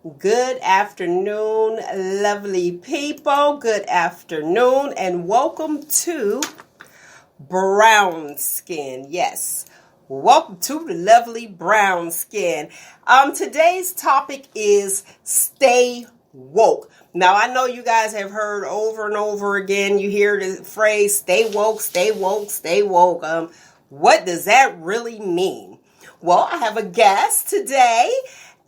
Good afternoon, lovely people. Good afternoon, and welcome to Brown Skin. Yes, welcome to the lovely Brown Skin. Today's topic is stay woke. Now, I know you guys have heard over and over again, you hear the phrase stay woke, stay woke, stay woke. What does that really mean? Well, I have a guest today.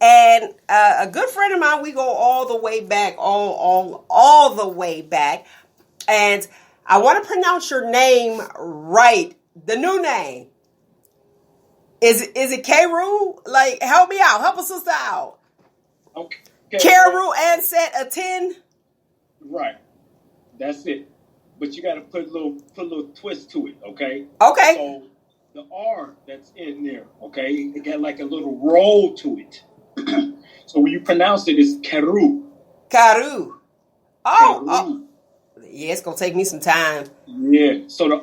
And a good friend of mine, we go all the way back, all the way back. And I want to pronounce your name right. The new name. Is it Kheru? Like, help me out. Help a sister out. Okay. Kheru and set a 10. Right. That's it. But you got to put a little twist to it, okay? Okay. So the R that's in there, okay, it got like a little roll to it. So when you pronounce it, it's Kheru. Kheru. Oh, Kheru. oh. Yeah, it's going to take me some time. Yeah. So the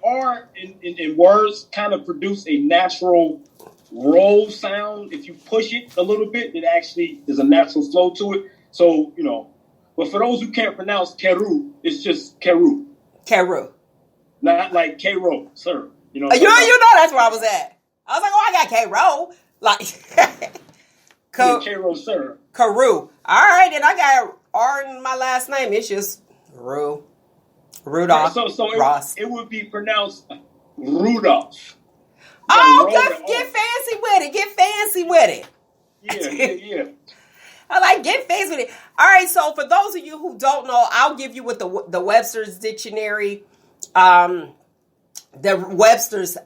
R in words kind of produce a natural roll sound. If you push it a little bit, it actually is a natural flow to it. So, but for those who can't pronounce Kheru, it's just Kheru. Kheru. Not like Kheru, sir. You know that's where I was at. I was like, oh, I got Kheru. Like, Kheru, sir. Kheru. All right, and I got R in my last name. It's just Rudolph. Ross. It would be pronounced Rudolph. Oh, get fancy with it. Get fancy with it. Yeah. I like get fancy with it. All right, so for those of you who don't know, I'll give you what the Webster's Dictionary, the Webster's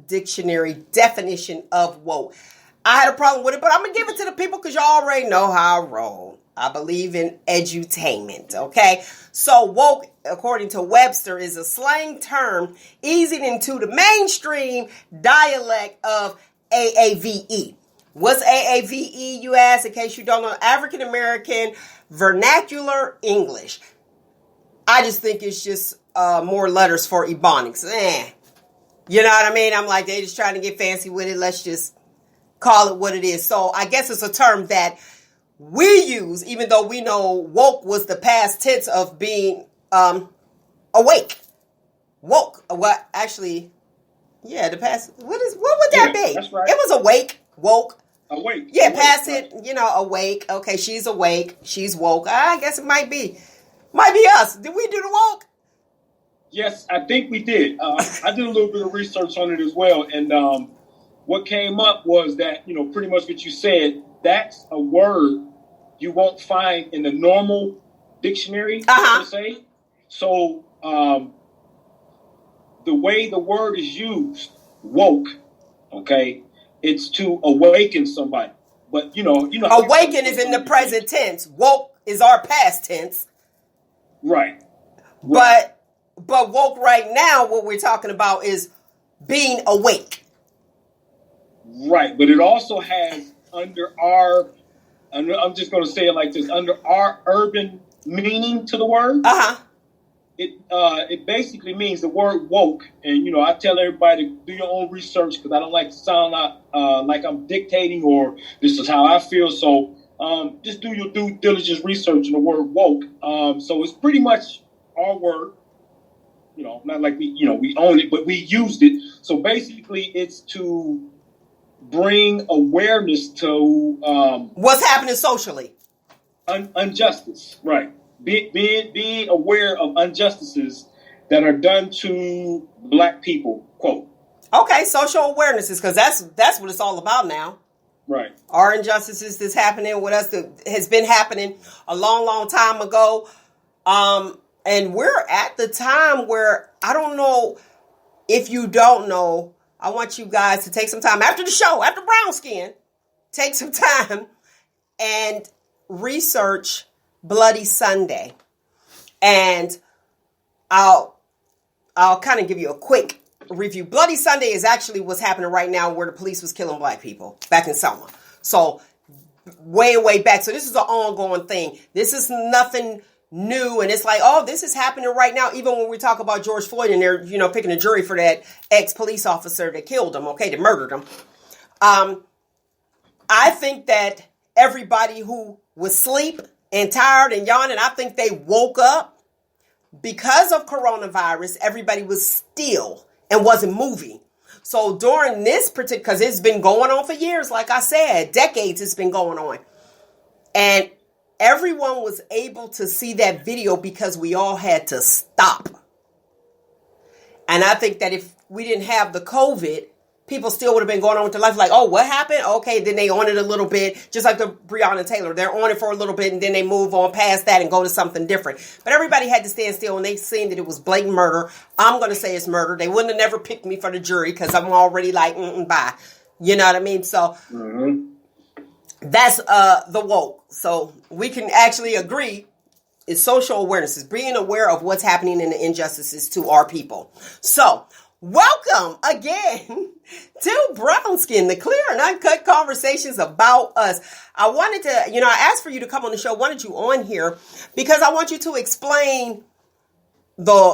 Dictionary definition of woke. I had a problem with it, but I'm going to give it to the people because y'all already know how I roll. I believe in edutainment, okay? So woke, according to Webster, is a slang term easing into the mainstream dialect of AAVE. What's AAVE, you ask, in case you don't know? African American Vernacular English. I just think it's just more letters for Ebonics. You know what I mean? I'm like, they just trying to get fancy with it. Let's just call it what it is. So I guess it's a term that we use, even though we know woke was the past tense of being awake. Woke. What actually? Yeah, the past. What would that be? That's right. It was awake, woke. Awake. Yeah, awake, past right. it. Awake. Okay, she's awake. She's woke. I guess it might be us. Did we do the woke? Yes, I think we did. I did a little bit of research on it as well, and what came up was that, pretty much what you said, that's a word you won't find in the normal dictionary, per se. So the way the word is used, woke, okay, it's to awaken somebody. But, awaken is in the present tense. Woke is our past tense. Right. But woke right now, what we're talking about is being awake. Right, but it also has I'm just going to say it like this, under our urban meaning to the word, it basically means the word woke. And, I tell everybody to do your own research because I don't like to sound like I'm dictating or this is how I feel. So just do your due diligence research in the word woke. So it's pretty much our word. Not like we own it, but we used it. So basically it's to bring awareness to what's happening socially. Injustice, right. Being aware of injustices that are done to black people, quote. Okay, social awarenesses, because that's what it's all about now. Right. Our injustices that's happening with us that has been happening a long, long time ago. And we're at the time where, I don't know if you don't know, I want you guys to take some time after the show, after Brown Skin, take some time and research Bloody Sunday. And I'll kind of give you a quick review. Bloody Sunday is actually what's happening right now where the police was killing black people back in Selma. So way, way back. So this is an ongoing thing. This is nothing new, and it's like, oh, this is happening right now. Even when we talk about George Floyd and they're, picking a jury for that ex-police officer that killed him, that murdered him. I think that everybody who was asleep and tired and yawning, I think they woke up because of coronavirus. Everybody was still and wasn't moving. So during this particular, because it's been going on for years, like I said, decades it's been going on. And everyone was able to see that video because we all had to stop. And I think that if we didn't have the COVID, people still would have been going on with their life like, oh, what happened? Okay, then they on it a little bit, just like the Breonna Taylor. They're on it for a little bit, and then they move on past that and go to something different. But everybody had to stand still, and they seen that it was blatant murder. I'm going to say it's murder. They wouldn't have never picked me for the jury because I'm already like, bye. You know what I mean? So that's the woke. So we can actually agree is social awareness, is being aware of what's happening in the injustices to our people. So welcome again to Brown Skin, the clear and uncut conversations about us. I wanted to, I asked for you to come on the show, wanted you on here because I want you to explain to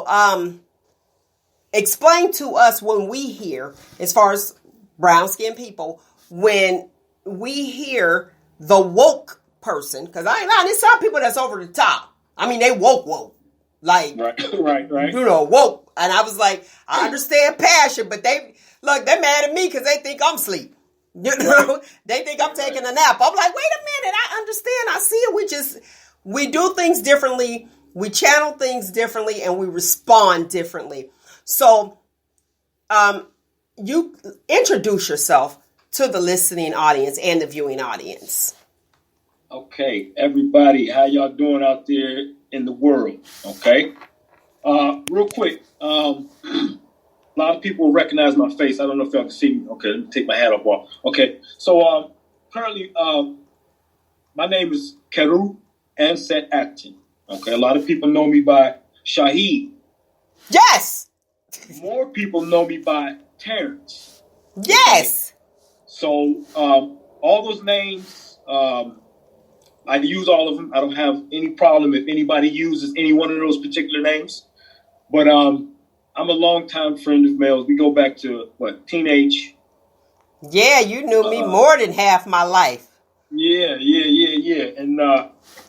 us when we hear, as far as brown skin people, when we hear the woke person, because I ain't lying, there's some people that's over the top. I mean, they woke. Like, right. Woke. And I was like, I understand passion, but they're mad at me because they think I'm asleep. They think I'm taking a nap. I'm like, wait a minute, I understand. I see it. We do things differently. We channel things differently and we respond differently. So, you introduce yourself to the listening audience and the viewing audience. Okay, everybody, how y'all doing out there in the world? Okay, real quick, a lot of people recognize my face. I don't know if y'all can see me. Okay, let me take my hat off. Okay, so currently, my name is Kheru Ansett Acton. Okay, a lot of people know me by Shaheed. Yes. More people know me by Terrence. Yes. Okay? So all those names. I use all of them. I don't have any problem if anybody uses any one of those particular names. But I'm a longtime friend of Mel's. We go back to, teenage? Yeah, you knew me more than half my life. Yeah. And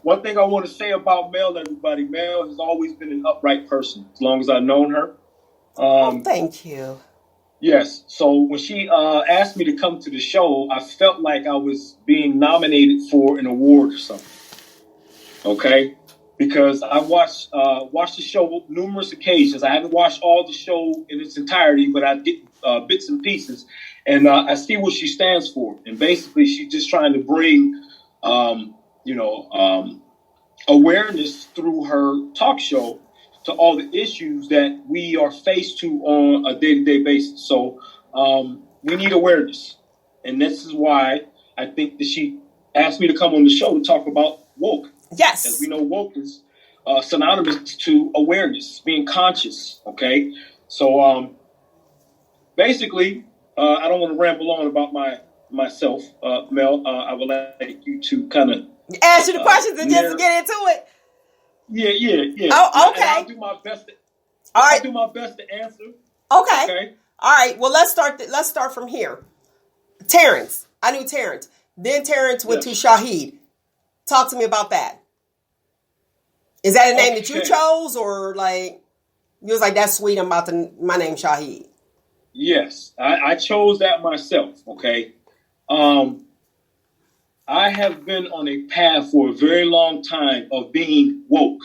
one thing I want to say about Mel, everybody, Mel has always been an upright person as long as I've known her. Thank you. Yes. So when she asked me to come to the show, I felt like I was being nominated for an award or something. Okay? Because I watched the show numerous occasions. I haven't watched all the show in its entirety, but I get bits and pieces. And I see what she stands for. And basically, she's just trying to bring, awareness through her talk show to all the issues that we are faced to on a day-to-day basis. So we need awareness. And this is why I think that she asked me to come on the show to talk about woke. Yes. As we know, woke is synonymous to awareness, being conscious, okay? So basically, I don't want to ramble on about myself, Mel. I would like you to kind of answer the questions and just get into it. Yeah. Oh, okay. I'll do my best. I'll do my best to answer. Okay. All right. Well, let's start from here. Terrence. I knew Terrence. Then Terrence went to Shaheed. Talk to me about that. Is that a name that you chose, or like you was like, that's sweet, I'm about to my name Shaheed? Yes, I chose that myself. Okay. I have been on a path for a very long time of being woke.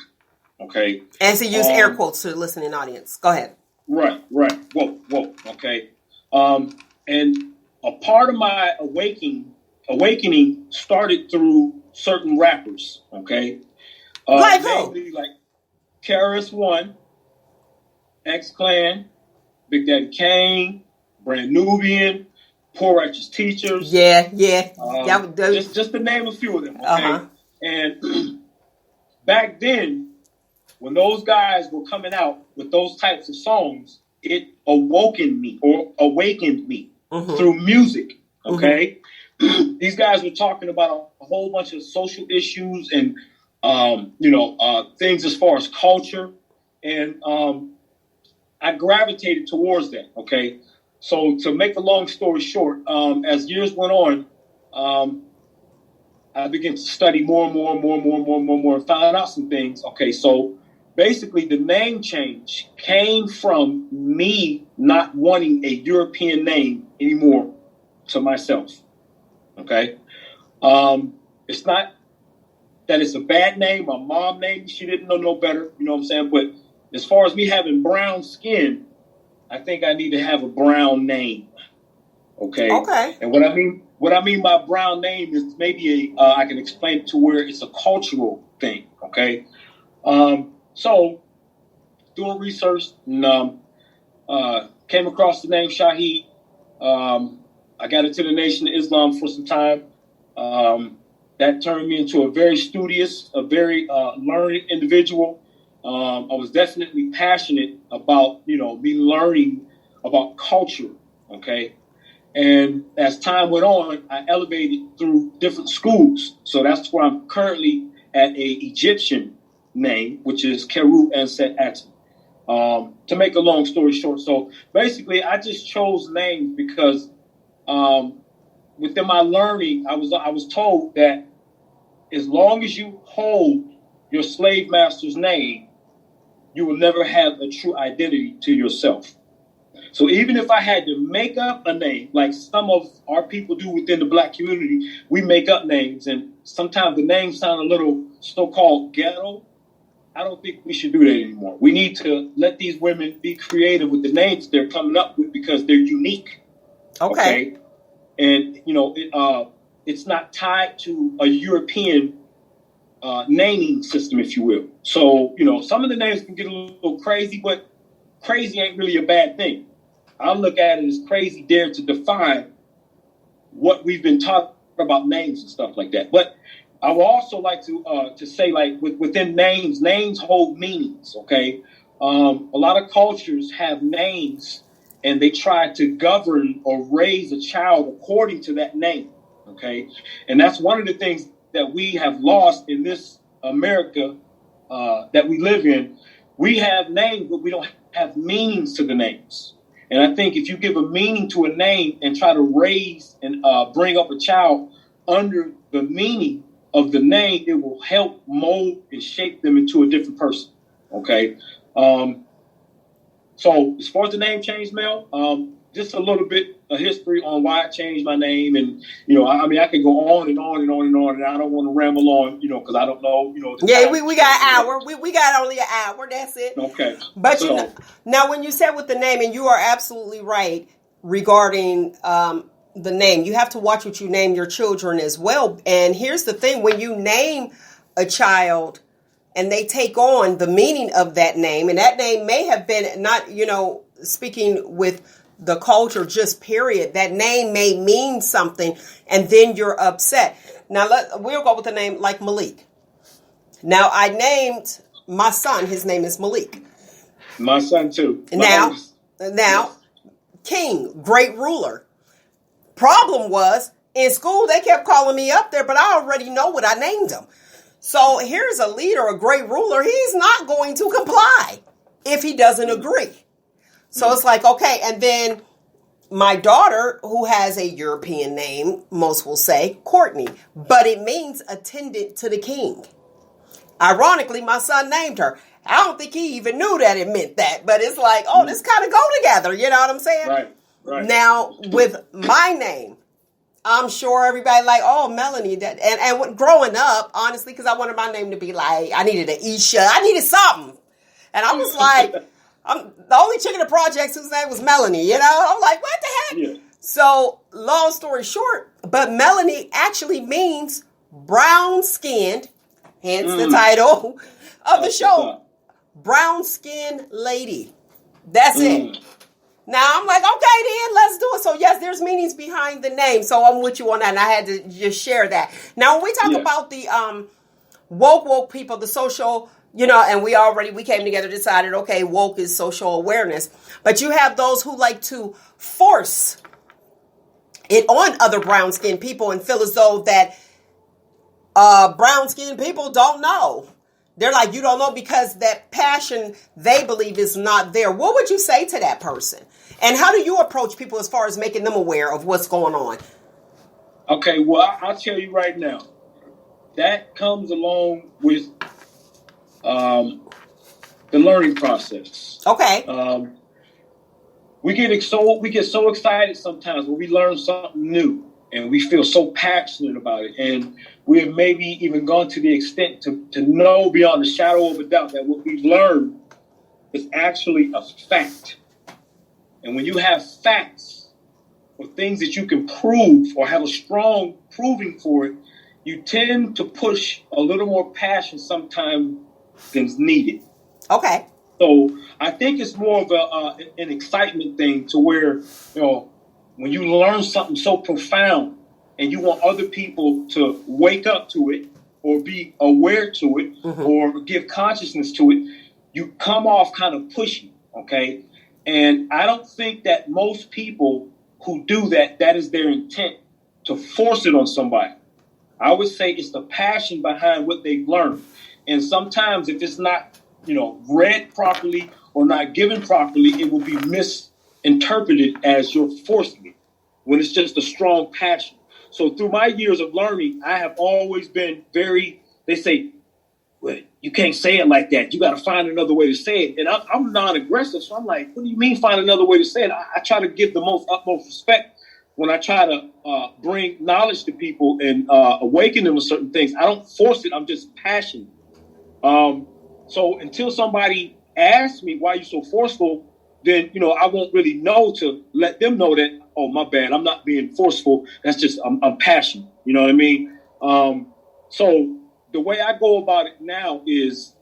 Okay. And to use air quotes to the listening audience. Go ahead. Right. Woke. Okay. And a part of my awakening started through certain rappers. Okay. Like who? Like KRS-One, X-Clan, Big Daddy Kane, Brand Nubian, Poor Righteous Teachers. Yeah. Just to name a few of them. Okay. And back then, when those guys were coming out with those types of songs, it awakened me through music. Okay. These guys were talking about a whole bunch of social issues and things as far as culture, and I gravitated towards that. Okay, so to make a long story short, as years went on, I began to study more and more and more and more and more and more and more and found out some things. Okay, so basically the name change came from me not wanting a European name anymore to myself. Okay. It's not that it's a bad name. My mom named me. She didn't know no better. You know what I'm saying? But as far as me having brown skin, I think I need to have a brown name. Okay. Okay. And what I mean by brown name is maybe I can explain it to where it's a cultural thing. Okay. So doing research and came across the name Shahid. I got into the Nation of Islam for some time. That turned me into a very studious, a very learned individual. I was definitely passionate about, me learning about culture, okay? And as time went on, I elevated through different schools. So that's where I'm currently at a Egyptian name, which is Kheru and Set Action. To make a long story short, so basically I just chose names because within my learning, I was told that as long as you hold your slave master's name, you will never have a true identity to yourself. So even if I had to make up a name, like some of our people do within the Black community, we make up names, and sometimes the names sound a little so-called ghetto. I don't think we should do that anymore. We need to let these women be creative with the names they're coming up with because they're unique. Okay? And, it's not tied to a European naming system, if you will. So, some of the names can get a little crazy, but crazy ain't really a bad thing. I look at it as crazy dare to define what we've been talking about names and stuff like that. But I would also like to say, like, within names hold meanings, okay? A lot of cultures have names, and they try to govern or raise a child according to that name, okay? And that's one of the things that we have lost in this America that we live in. We have names, but we don't have meanings to the names. And I think if you give a meaning to a name and try to raise and bring up a child under the meaning of the name, it will help mold and shape them into a different person, okay? So as far as the name change, Mel, just a little bit of history on why I changed my name. And, I could go on and on and on and on, and I don't want to ramble on, because I don't know, Yeah, we got an hour. We got only an hour. That's it. Okay. But now when you said with the name, and you are absolutely right regarding the name, you have to watch what you name your children as well. And here's the thing, when you name a child and they take on the meaning of that name, and that name may have been not, speaking with the culture, just period, that name may mean something, and then you're upset. Now, we'll go with the name like Malik. Now, I named my son, his name is Malik. My son, too. Now, King, great ruler. Problem was, in school, they kept calling me up there, but I already know what I named him. So here's a leader, a great ruler. He's not going to comply if he doesn't agree. So it's like, okay. And then my daughter, who has a European name, most will say Courtney, but it means attendant to the king. Ironically, my son named her. I don't think he even knew that it meant that, but it's like, oh, this kind of go together. You know what I'm saying? Right. Now, with my name, I'm sure everybody like, oh, Melanie. And growing up, honestly, because I wanted my name to be like, I needed an Isha. I needed something. And I was like, I'm the only chick in the projects whose name was Melanie, I'm like, what the heck? Yeah. So, long story short, but Melanie actually means brown-skinned, hence the title of the show, brown-skinned lady. That's it. Now, I'm like, okay, then, let's do it. So, yes, there's meanings behind the name. So, I'm with you on that, and I had to just share that. Now, when we talk about the woke people, the social, and we came together, decided, okay, woke is social awareness. But you have those who like to force it on other brown-skinned people and feel as though that brown-skinned people don't know. They're like, you don't know because that passion they believe is not there. What would you say to that person? And how do you approach people as far as making them aware of what's going on? Okay, well, I'll tell you right now. that comes along with the learning process. Okay. We get so excited sometimes when we learn something new, and we feel so passionate about it, and we have maybe even gone to the extent to know beyond the shadow of a doubt that what we've learned is actually a fact. And when you have facts or things that you can prove or have a strong proving for it, you tend to push a little more passion sometimes than's needed. Okay. So I think it's more of an excitement thing, to where, when you learn something so profound and you want other people to wake up to it or be aware to it, or give consciousness to it, you come off kind of pushy, okay? And I don't think that most people who do that is their intent, to force it on somebody. I would say it's the passion behind what they've learned. And sometimes if it's not, read properly or not given properly, it will be misinterpreted as you're forcing it, when it's just a strong passion. So through my years of learning, I have always been they say, well, you can't say it like that. You got to find another way to say it. And I'm non-aggressive. So I'm like, what do you mean find another way to say it? I try to give the utmost respect when I try to bring knowledge to people and awaken them to certain things. I don't force it. I'm just passionate. So until somebody asks me, why are you so forceful? Then, I won't really know to let them know that, oh, my bad, I'm not being forceful. That's just, I'm passionate. You know what I mean? So the way I go about it now is,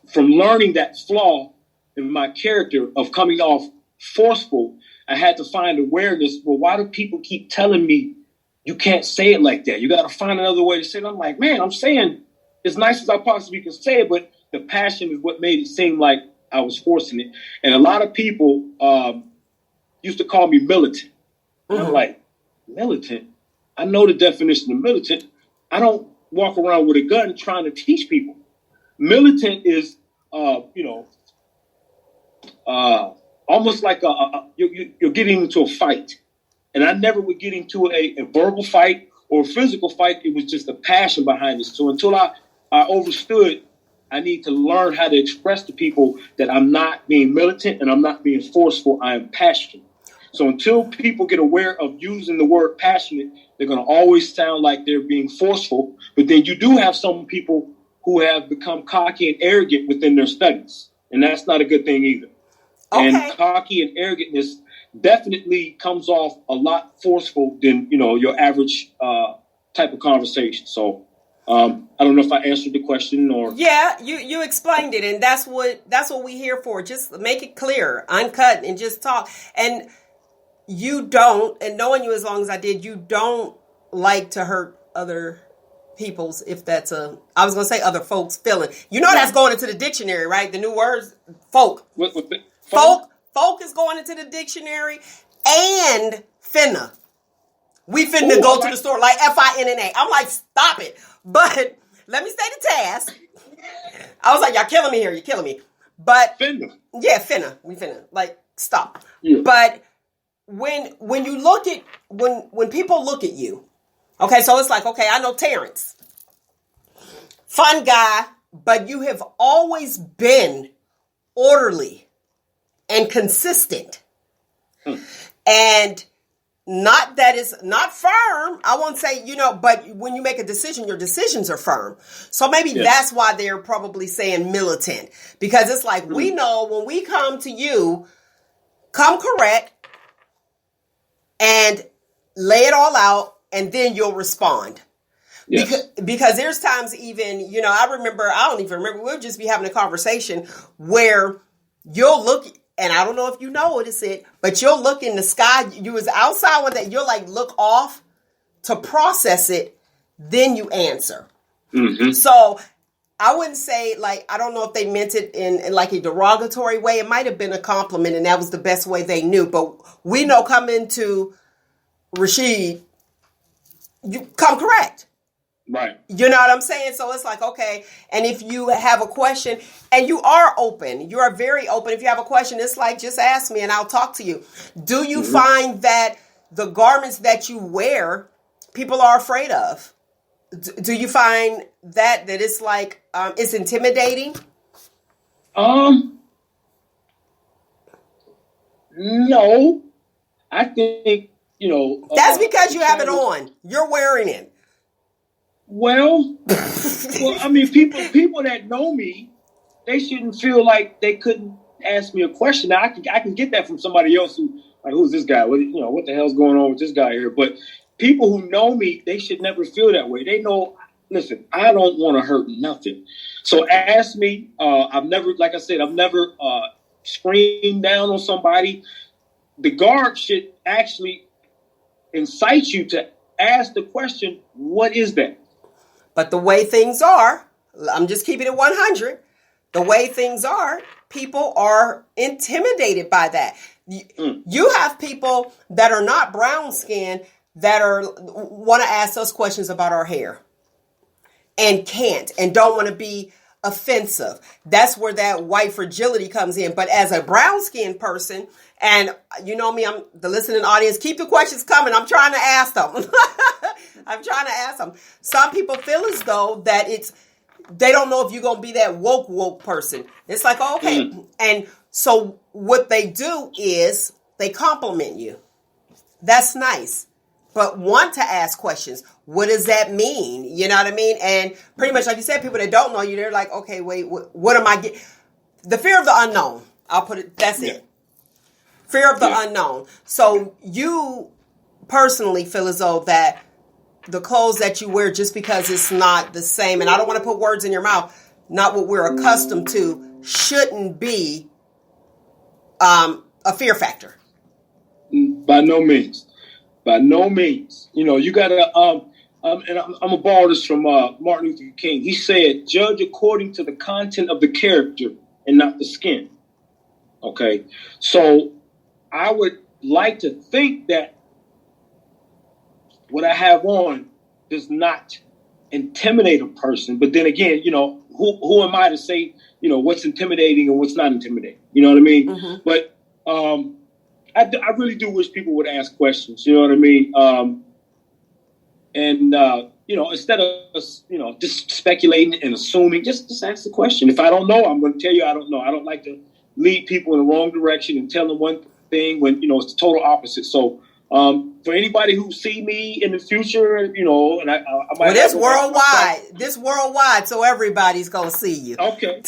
from learning that flaw in my character of coming off forceful, I had to find awareness. Well, why do people keep telling me you can't say it like that? You got to find another way to say it. I'm like, man, I'm saying as nice as I possibly can say it, but the passion is what made it seem like I was forcing it. And a lot of people used to call me militant. And I'm like, militant? I know the definition of militant. I don't walk around with a gun trying to teach people. Militant is, almost like you're getting into a fight. And I never would get into a verbal fight or a physical fight. It was just a passion behind it. So until I understood, I need to learn how to express to people that I'm not being militant and I'm not being forceful. I am passionate. So until people get aware of using the word passionate, they're going to always sound like they're being forceful. But then you do have some people who have become cocky and arrogant within their studies. And that's not a good thing either. Okay. And cocky and arrogantness definitely comes off a lot forceful than, your average type of conversation. So I don't know if I answered the question or. Yeah, you explained it, and that's what we're here for. Just make it clear, uncut, and just talk. And you don't, and knowing you as long as I did, you don't like to hurt other people's, if that's I was going to say other folks' feeling. That's going into the dictionary, right? The new words, folk. What Folk is going into the dictionary, and finna. We finna go to the store, like Finna. I'm like, stop it. But let me stay the task. I was like, y'all killing me here. You're killing me. But finna. Yeah, finna. We finna. Like, stop. Yeah. But when you look at, when people look at you, okay, so it's like, okay, I know Terrence. Fun guy, but you have always been orderly and consistent. And not that it's not firm. I won't say, but when you make a decision, your decisions are firm. So maybe that's why they're probably saying militant. Because it's like, we know when we come to you, come correct and lay it all out, and then you'll respond. Yes. Because there's times even, I don't even remember, we'll just be having a conversation where you'll look, and I don't know if you notice it, but you'll look in the sky. You was outside one day. You'll like look off to process it. Then you answer. Mm-hmm. So I wouldn't say I don't know if they meant it in like a derogatory way. It might have been a compliment, and that was the best way they knew. But we know coming to Rashid, you come correct. Right. You know what I'm saying? So it's like, okay. And if you have a question, and you are open, you are very open. If you have a question, it's like, just ask me and I'll talk to you. Do you find that the garments that you wear, people are afraid of? Do you find that it's like it's intimidating? No, I think that's because you have it on. You're wearing it. Well, I mean, people that know me, they shouldn't feel like they couldn't ask me a question. Now, I can get that from somebody else who's this guy? What the hell's going on with this guy here? But people who know me, they should never feel that way. They know, listen, I don't want to hurt nothing. So ask me. I've never screamed down on somebody. The guard should actually incite you to ask the question, what is that? But the way things are, I'm just keeping it 100. The way things are, people are intimidated by that. You have people that are not brown skinned that want to ask us questions about our hair and can't and don't want to be offensive. That's where that white fragility comes in. But as a brown skinned person, and you know me, I'm the listening audience, keep the questions coming. I'm trying to ask them. Some people feel as though that they don't know if you're going to be that woke person. It's like, oh, okay. And so what they do is they compliment you. That's nice. But want to ask questions. What does that mean? You know what I mean? And pretty much, like you said, people that don't know you, they're like, okay, wait, what am I getting? The fear of the unknown. I'll put it, that's it. Fear of the unknown. So you personally feel as though that the clothes that you wear, just because it's not the same, and I don't want to put words in your mouth, not what we're accustomed to, shouldn't be a fear factor. By no means. You got to, and I'm going to borrow this from Martin Luther King. He said, judge according to the content of the character and not the skin. Okay. So I would like to think that what I have on does not intimidate a person. But then again, who am I to say, what's intimidating and what's not intimidating? You know what I mean? Mm-hmm. But I really do wish people would ask questions. You know what I mean? Instead of, just speculating and assuming, just ask the question. If I don't know, I'm going to tell you I don't know. I don't like to lead people in the wrong direction and tell them one thing when, it's the total opposite. So, for anybody who see me in the future, and I might. Well, this worldwide, so everybody's gonna see you. Okay.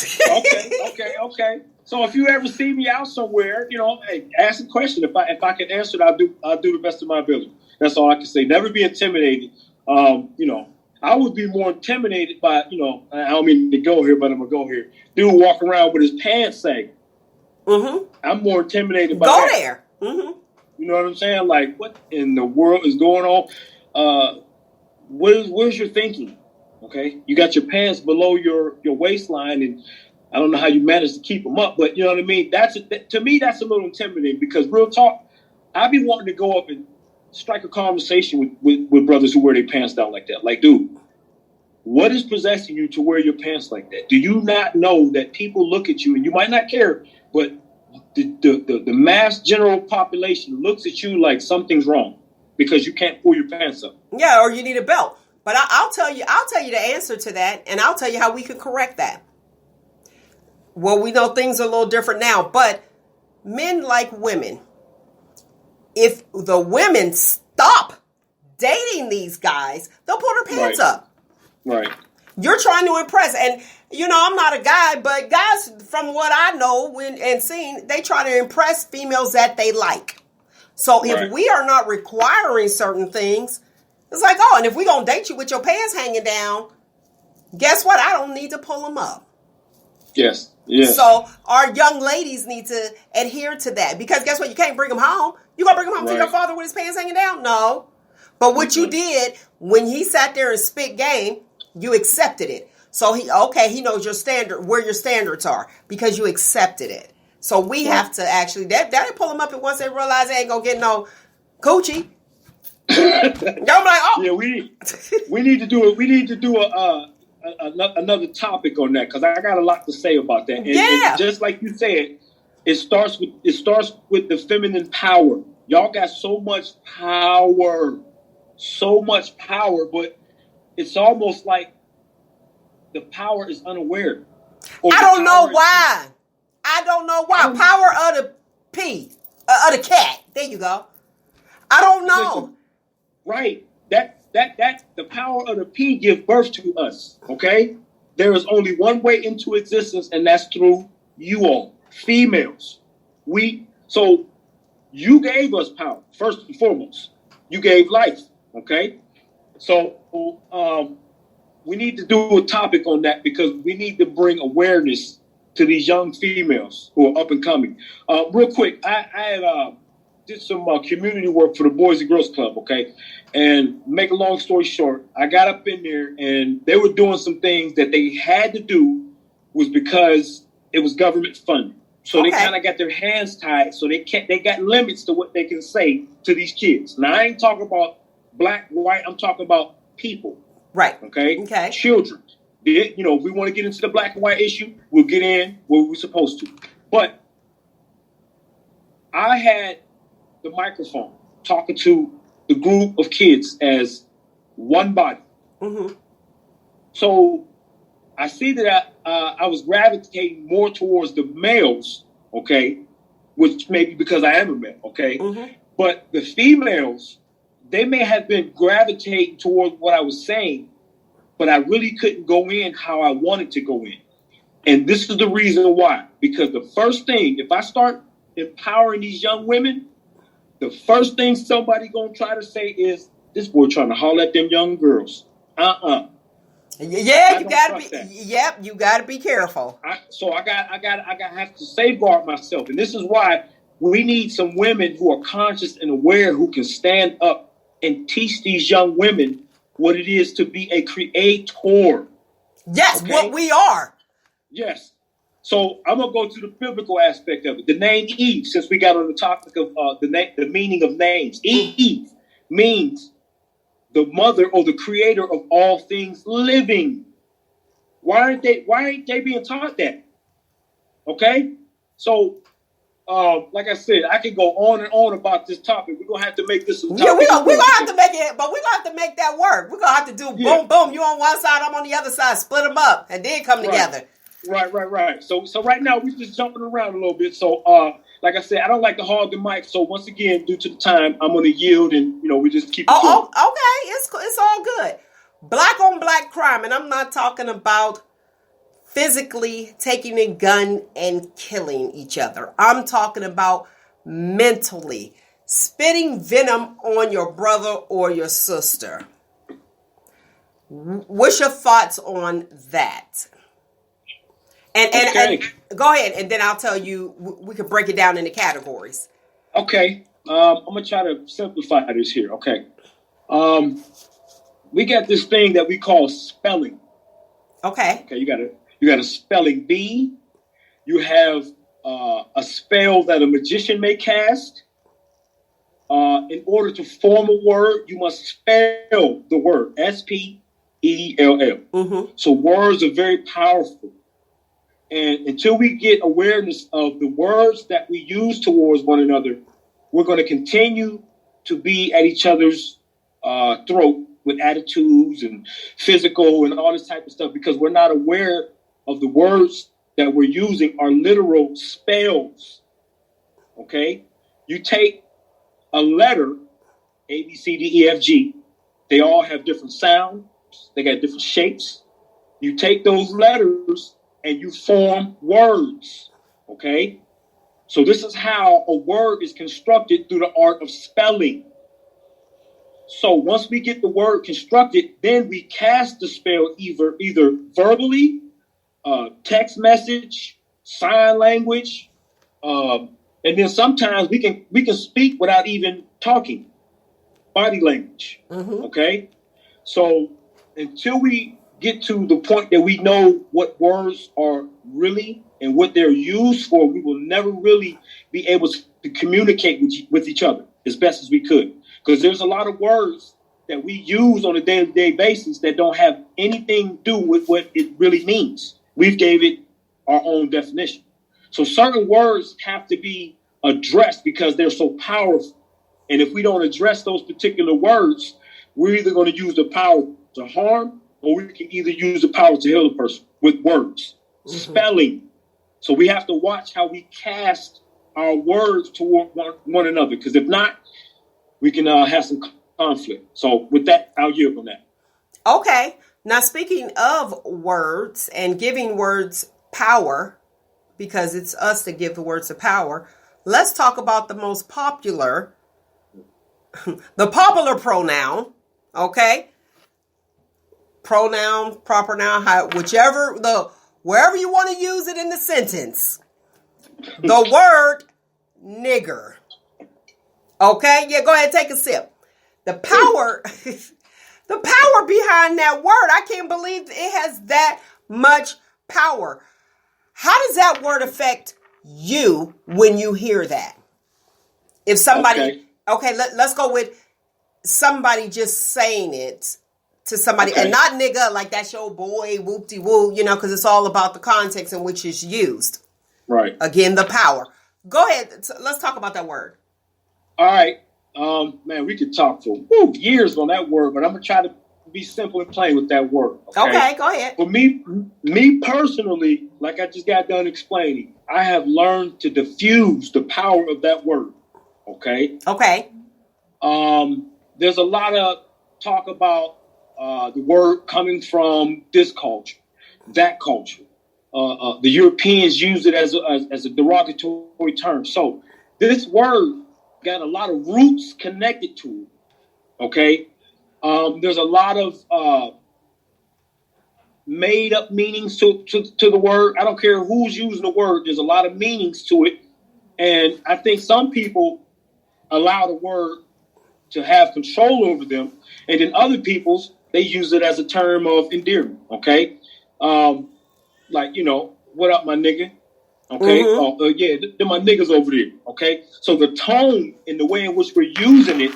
So if you ever see me out somewhere, hey, ask a question. If I can answer it, I'll do the best of my ability. That's all I can say. Never be intimidated. I would be more intimidated by, I don't mean to go here, but I'm gonna go here. Dude walk around with his pants sagging. Mm-hmm. I'm more intimidated by that. Go there. Mm-hmm. You know what I'm saying? Like, what in the world is going on? Where's your thinking? Okay, you got your pants below your waistline, and I don't know how you manage to keep them up, but you know what I mean? To me, that's a little intimidating because real talk, I be wanting to go up and strike a conversation with brothers who wear their pants down like that. Like, dude, what is possessing you to wear your pants like that? Do you not know that people look at you and you might not care, but the mass general population looks at you like something's wrong because you can't pull your pants up. Yeah, or you need a belt. But I'll tell you the answer to that, and I'll tell you how we can correct that. Well, we know things are a little different now, but men like women. If the women stop dating these guys, they'll pull their pants up. Right. You're trying to impress. And, I'm not a guy, but guys, from what I know and seen, they try to impress females that they like. So if we are not requiring certain things, it's like, and if we're going to date you with your pants hanging down, guess what? I don't need to pull them up. Yes. So our young ladies need to adhere to that. Because guess what? You can't bring them home. You going to bring them home to your father with his pants hanging down? No. But what you did when he sat there and spit game, you accepted it. So he knows your standard, where your standards are because you accepted it. So we have to actually, that'll pull them up, and once they realize they ain't going to get no coochie, y'all be like, yeah, we need to do another topic on that because I got a lot to say about that. And just like you said, it starts with the feminine power. Y'all got so much power, but it's almost like the power is unaware. I don't know why. I don't know why. Power of the P, of the cat. There you go. I don't know. Listen, right. That the power of the P gives birth to us. Okay. There is only one way into existence, and that's through you all, females. So you gave us power first and foremost. You gave life. Okay. So we need to do a topic on that because we need to bring awareness to these young females who are up and coming. Real quick, I did some community work for the Boys and Girls Club, okay? And make a long story short, I got up in there and they were doing some things that they had to do was because it was government funded. So they kind of got their hands tied. So they got limits to what they can say to these kids. Now, I ain't talking about black, white. I'm talking about people. Right. Okay. Children. We want to get into the black and white issue. We'll get in where we're supposed to. But I had the microphone talking to the group of kids as one body. Mm-hmm. So I see that I was gravitating more towards the males, okay, which may be because I am a male, okay. Mm-hmm. But the females, they may have been gravitating towards what I was saying, but I really couldn't go in how I wanted to go in. And this is the reason why. Because the first thing, if I start empowering these young women, the first thing somebody gonna try to say is, this boy trying to holler at them young girls. Yeah, you gotta be. Yep, you gotta be careful. So I have to safeguard myself, and this is why we need some women who are conscious and aware, who can stand up and teach these young women what it is to be a creator. Yes, okay? What we are. Yes. So I'm gonna go to the biblical aspect of it. The name Eve, since we got on the topic of the meaning of names. Eve means the mother or the creator of all things living. Why ain't they being taught that? Okay? So like I said, I can go on and on about this topic. We're gonna have to make this a topic. Yeah, we're gonna have to make it, but we're gonna have to make that work. We're gonna have to do boom, boom. You on one side, I'm on the other side, split them up, and then come together. Right. So right now we're just jumping around a little bit. So like I said, I don't like to hog the mic. So once again, due to the time, I'm gonna yield, and we just keep. Okay, it's all good. Black on black crime, and I'm not talking about physically taking a gun and killing each other. I'm talking about mentally spitting venom on your brother or your sister. What's your thoughts on that? And go ahead, and then I'll tell you, we can break it down into categories. Okay. I'm going to try to simplify this here. Okay. We got this thing that we call spelling. Okay. Okay, you got a spelling bee. You have a spell that a magician may cast. In order to form a word, you must spell the word. Spell. Mm-hmm. So words are very powerful. And until we get awareness of the words that we use towards one another, we're going to continue to be at each other's throat with attitudes and physical and all this type of stuff because we're not aware of the words that we're using are literal spells. Okay? You take a letter, A, B, C, D, E, F, G. They all have different sounds. They got different shapes. You take those letters and you form words, okay? So this is how a word is constructed through the art of spelling. So once we get the word constructed, then we cast the spell either verbally, text message, sign language, and then sometimes we can speak without even talking, body language, okay? So until we get to the point that we know what words are really and what they're used for, we will never really be able to communicate with each other as best as we could. Because there's a lot of words that we use on a day-to-day basis that don't have anything to do with what it really means. We've gave it our own definition. So certain words have to be addressed because they're so powerful. And if we don't address those particular words, we're either going to use the power to harm, or we can either use the power to heal a person with words. Spelling. So we have to watch how we cast our words toward one another, because if not, we can have some conflict. So with that, I'll yield on that. Okay. Now, speaking of words and giving words power, because it's us that give the words the power, let's talk about the most popular, the popular pronoun, okay? Pronoun, proper noun, wherever you want to use it in the sentence. The word nigger. Okay? Yeah, go ahead, take a sip. The power behind that word, I can't believe it has that much power. How does that word affect you when you hear that? If somebody, let's go with somebody just saying it to somebody, and not nigga, like that's your boy, whoop-de-woo, because it's all about the context in which it's used. Right. Again, the power. Go ahead. Let's talk about that word. All right. Man, we could talk for years on that word, but I'm going to try to be simple and plain with that word. Okay, go ahead. For me personally, like I just got done explaining, I have learned to diffuse the power of that word. Okay. Okay. There's a lot of talk about the word coming from this culture, that culture. The Europeans use it as a derogatory term. So this word got a lot of roots connected to it. Okay. There's a lot of made up meanings to the word. I don't care who's using the word. There's a lot of meanings to it. And I think some people allow the word to have control over them. And then other people's, they use it as a term of endearment. Okay. Like, what up, my nigga? Okay. Mm-hmm. They're my niggas over there. Okay. So the tone and the way in which we're using it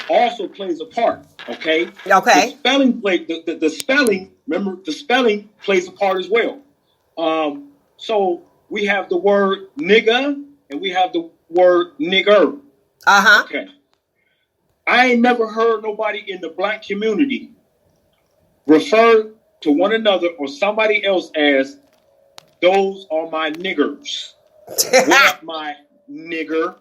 also plays a part. Okay. Okay. The spelling, remember, the spelling plays a part as well. So we have the word nigga and we have the word nigger. Uh-huh. Okay. I ain't never heard nobody in the black community refer to one another or somebody else as, those are my niggers. What up, my nigger?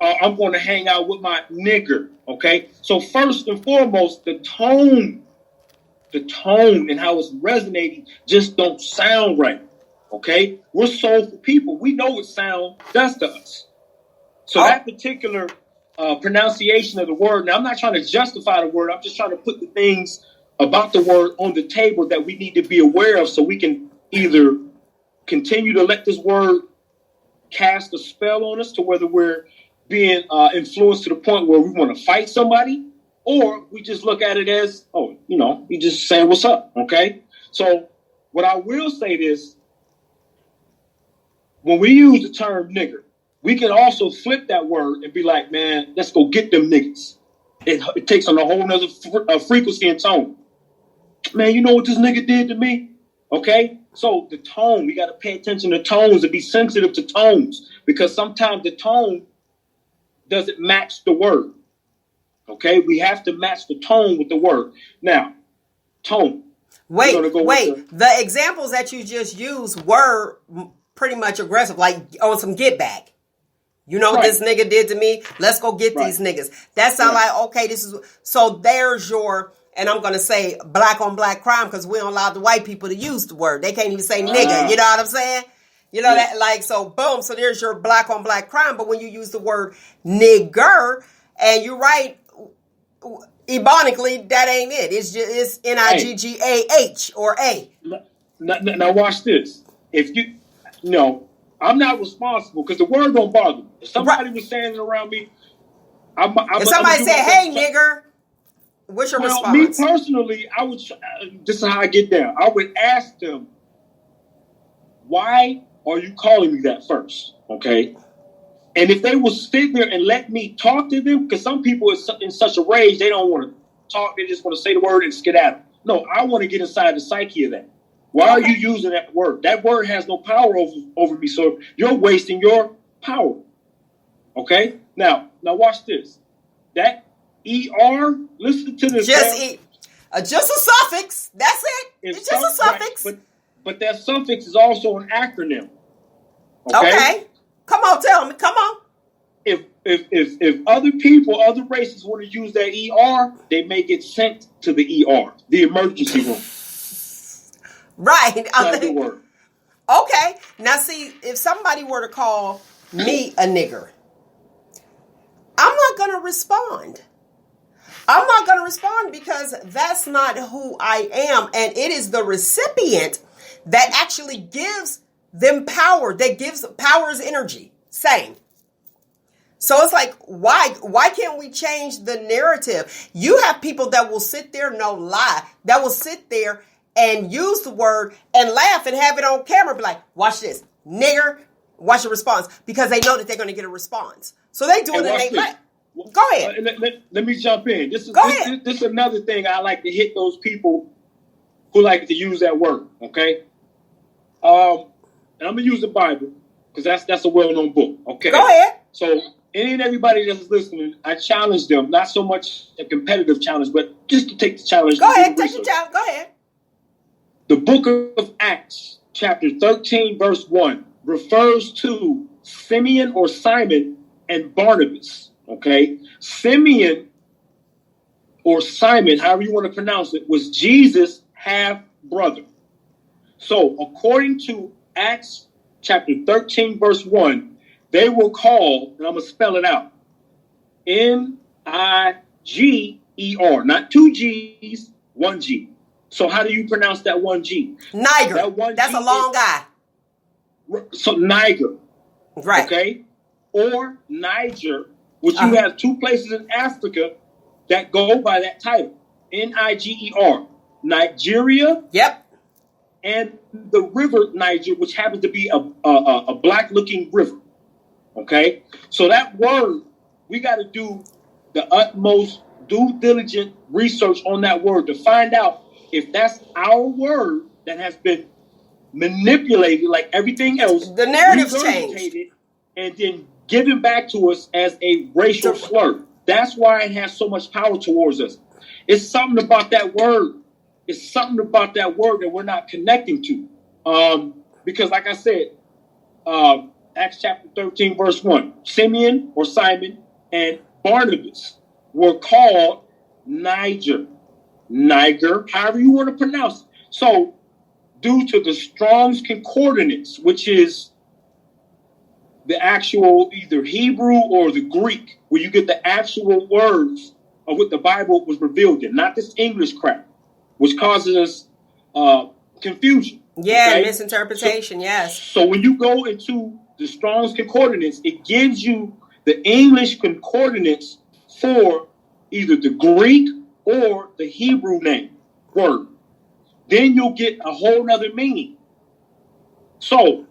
I'm going to hang out with my nigger. Okay. So first and foremost, the tone and how it's resonating just don't sound right. Okay. We're soulful people. We know what sound does to us. So that particular pronunciation of the word. Now, I'm not trying to justify the word. I'm just trying to put the things about the word on the table that we need to be aware of, so we can either continue to let this word cast a spell on us to whether we're being influenced to the point where we want to fight somebody, or we just look at it as, you just saying what's up. Okay. So what I will say is, when we use the term nigger, we can also flip that word and be like, man, let's go get them niggas. It takes on a whole nother frequency and tone. Man, you know what this nigga did to me? Okay? So the tone, we got to pay attention to tones and be sensitive to tones, because sometimes the tone doesn't match the word. Okay? We have to match the tone with the word. Now, tone. Wait. The examples that you just used were pretty much aggressive, like on some get back. You know what this nigga did to me? Let's go get these niggas. That sounds like, okay, this is, so there's your, and I'm going to say black on black crime, because we don't allow the white people to use the word. They can't even say nigga. You know what I'm saying? You know that, like, so boom. So there's your black on black crime. But when you use the word nigger, and you're right, ebonically, that ain't it. It's just, it's Niggah or A. Now watch this. If you, I'm not responsible, because the word don't bother me. If somebody was saying it around me, if somebody said, hey, nigger, what's your response? Me personally, I would, this is how I get down. I would ask them, why are you calling me that first? Okay. And if they will sit there and let me talk to them, because some people are in such a rage, they don't want to talk. They just want to say the word and skedaddle. No, I want to get inside the psyche of that. Why are you using that word? That word has no power over me. So you're wasting your power. Okay? Now watch this. That ER, listen to this. Just Just a suffix. That's it. It's just a suffix. Right, but that suffix is also an acronym. Okay. Come on, tell me. Come on. If other people, other races want to use that ER, they may get sent to the ER, the emergency room. Right. That's the word. Okay. Now, see, if somebody were to call me a nigger, I'm not going to respond. I'm not going to respond because that's not who I am. And it is the recipient that actually gives them power, that gives power is energy. Same. So it's like, why can't we change the narrative? You have people that will sit there, no lie, that will sit there and use the word and laugh and have it on camera. Be like, watch this, nigger, watch the response. Because they know that they're going to get a response. So they do it and they laugh. Go ahead. Let me jump in. This is another thing I like to hit those people who like to use that word, okay? And I'm going to use the Bible because that's a well-known book, okay? Go ahead. So any and everybody that's listening, I challenge them, not so much a competitive challenge, but just to take the challenge. Go ahead, take the challenge. Go ahead. The book of Acts, chapter 13, verse 1, refers to Simeon or Simon and Barnabas. Okay, Simeon or Simon, however you want to pronounce it, was Jesus' half brother. So, according to Acts chapter 13, verse 1, they were called, and I'm going to spell it out, Niger, not two G's, one G. So, how do you pronounce that one G? Niger. That's a long guy. So, Niger. Right. Okay, or Niger. Which you have two places in Africa that go by that title. Niger. Nigeria. Yep. And the river Niger, which happens to be a black-looking river. Okay? So that word, we got to do the utmost due diligent research on that word to find out if that's our word that has been manipulated like everything else. The narrative's changed. And then given back to us as a racial slur. That's why it has so much power towards us. It's something about that word. It's something about that word that we're not connecting to. Because like I said, Acts chapter 13, verse 1, Simeon or Simon and Barnabas were called Niger, however you want to pronounce it. So due to the Strong's Concordance, which is the actual either Hebrew or the Greek, where you get the actual words of what the Bible was revealed in, not this English crap, which causes us confusion. Yeah, okay? misinterpretation, yes. So when you go into the Strong's Concordance, it gives you the English concordance for either the Greek or the Hebrew word. Then you'll get a whole nother meaning. So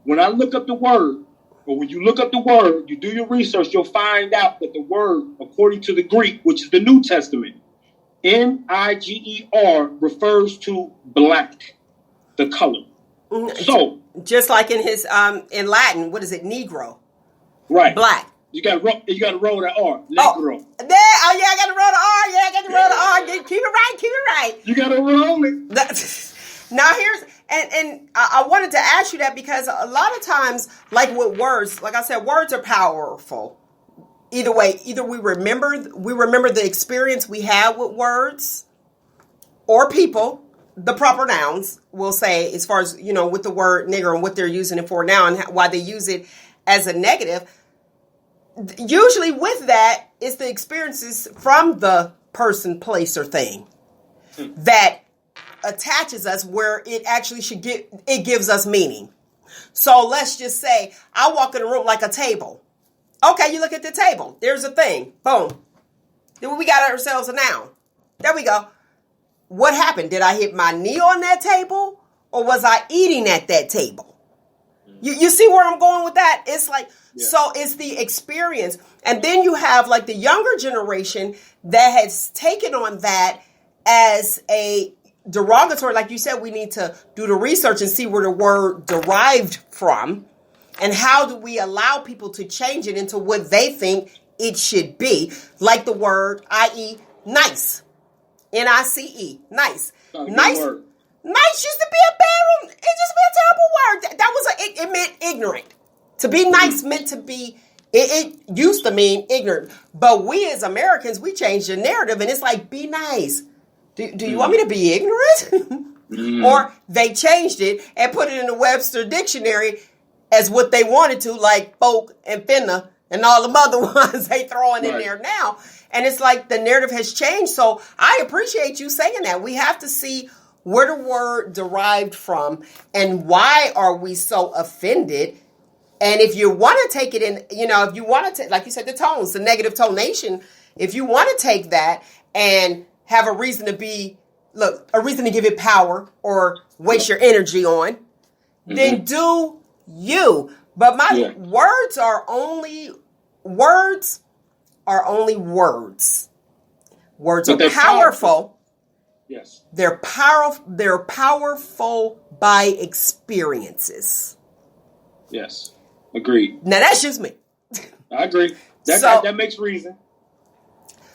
when I look up the word, or when you look up the word, you do your research, you'll find out that the word, according to the Greek, which is the New Testament, Niger, refers to black, the color. So just like in his in Latin, what is it? Negro. Right. Black. You got to roll that R. Negro. I got to roll the R. Yeah, I got to roll the R. Keep it right. You got to roll it. Now here's and I wanted to ask you that because a lot of times, like with words, like I said, words are powerful. Either way, either we remember the experience we had with words or people, the proper nouns, we'll say, as far as, with the word nigger and what they're using it for now and why they use it as a negative. Usually with that, it's the experiences from the person, place, or thing that attaches us where it actually it gives us meaning. So let's just say I walk in a room like a table. Okay, you look at the table. There's a thing. Boom. Then we got ourselves a noun. There we go. What happened? Did I hit my knee on that table or was I eating at that table? You see where I'm going with that? It's like, So it's the experience. And then you have like the younger generation that has taken on that as a derogatory. Like you said, we need to do the research and see where the word derived from. And how do we allow people to change it into what they think it should be? Like the word, i.e. nice. Nice. Nice. Nice. Word. Nice used to be a bad one. It used to be a terrible word. That was it meant ignorant. To be nice meant to be. It used to mean ignorant. But we as Americans, we changed the narrative, and it's like, be nice. Do you want me to be ignorant? Or they changed it and put it in the Webster dictionary as what they wanted to, like folk and finna and all the other ones they throwing in there now. And it's like the narrative has changed. So I appreciate you saying that. We have to see where the word derived from and why are we so offended. And if you want to take it in, if you want to, like you said, the tones, the negative tonation, if you want to take that and have a reason to give it power or waste your energy on, then do you. But my words are only words. Words are powerful. Yes. They're powerful by experiences. Yes. Agreed. Now that's just me. I agree. That makes reason.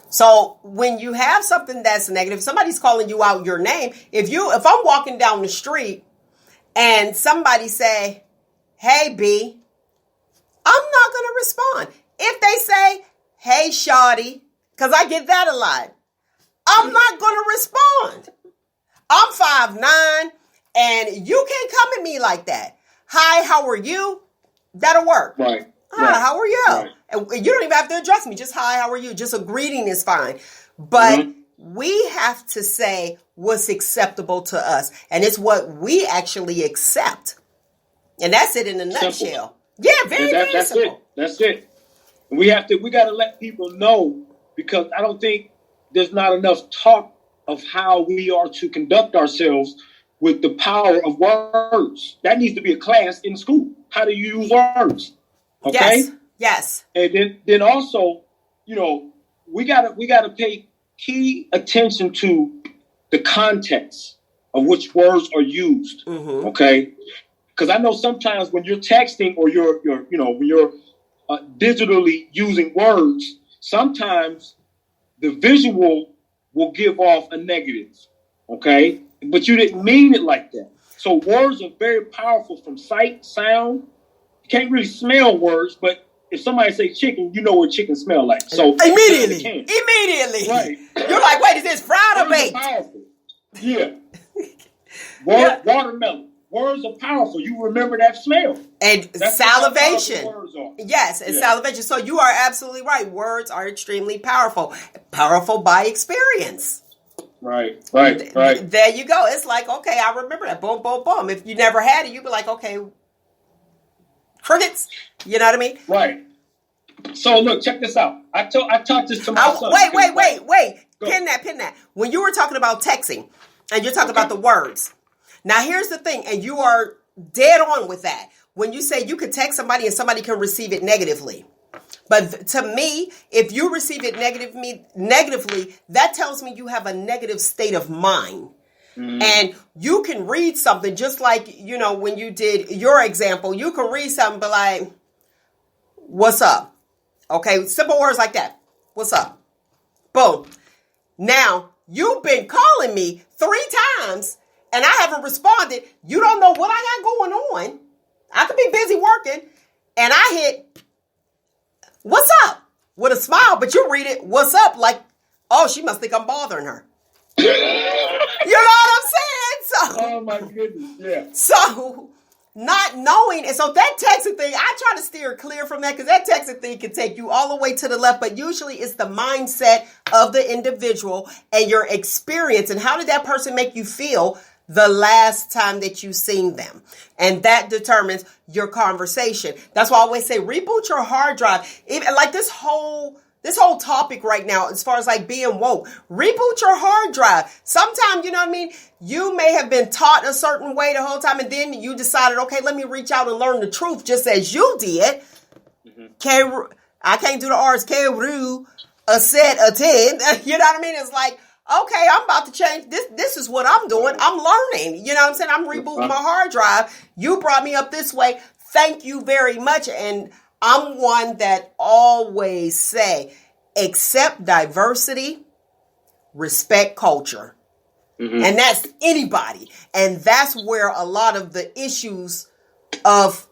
So when you have something that's negative, somebody's calling you out your name. If I'm walking down the street and somebody say, "Hey B," I'm not going to respond. If they say, "Hey shawty," because I get that a lot, I'm not going to respond. I'm 5'9", and you can't come at me like that. Hi, how are you? That'll work. Right. Hi, how are you? Right. And you don't even have to address me. Just hi, how are you? Just a greeting is fine. But we have to say what's acceptable to us. And it's what we actually accept. And that's it in a nutshell. Yeah, very simple. That's it. And we got to let people know, because I don't think there's not enough talk of how we are to conduct ourselves with the power of words. That needs to be a class in school. How to use words. Okay? Yes. And then also, we gotta pay key attention to the context of which words are used. Okay? Because I know sometimes when you're texting or when you're digitally using words, sometimes the visual will give off a negative. Okay? But you didn't mean it like that. So words are very powerful from sight, sound. You can't really smell words, but if somebody say chicken, you know what chicken smell like. So immediately. Right. You're like, wait, is this fried or baked? Powerful. Yeah. Watermelon. Words are powerful. You remember that smell. And that's salivation. Words are. Yes, and salivation. So you are absolutely right. Words are extremely powerful. Powerful by experience. Right. There you go. It's like, okay, I remember that. Boom, boom, boom. If you never had it, you'd be like, okay, crickets. You know what I mean? Right. So look, check this out. I taught this to my son. Wait. Pin that. When you were talking about texting and you're talking about the words. Now here's the thing, and you are dead on with that. When you say you could text somebody and somebody can receive it negatively. But to me, if you receive it negatively, that tells me you have a negative state of mind. And you can read something just like, when you did your example, you can read something but like, what's up? Okay, simple words like that. What's up? Boom. Now, you've been calling me 3 times and I haven't responded. You don't know what I got going on. I could be busy working and I hit, what's up? With a smile, but you read it, what's up? Like, oh, she must think I'm bothering her. You know what I'm saying? So, oh my goodness, yeah. So, not knowing, and so that texting thing, I try to steer clear from that because that texting thing can take you all the way to the left, but usually it's the mindset of the individual and your experience and how did that person make you feel the last time that you seen them. And that determines your conversation. That's why I always say reboot your hard drive. Even like this whole topic right now, as far as like being woke, reboot your hard drive. Sometimes, you know what I mean? You may have been taught a certain way the whole time and then you decided, okay, let me reach out and learn the truth just as you did. Kheru, I can't do the R's. Kheru, a set, a 10. You know what I mean? It's like, okay, I'm about to change. This is what I'm doing. I'm learning. You know what I'm saying? I'm rebooting my hard drive. You brought me up this way. Thank you very much. And I'm one that always say, accept diversity, respect culture. Mm-hmm. And that's anybody. And that's where a lot of the issues of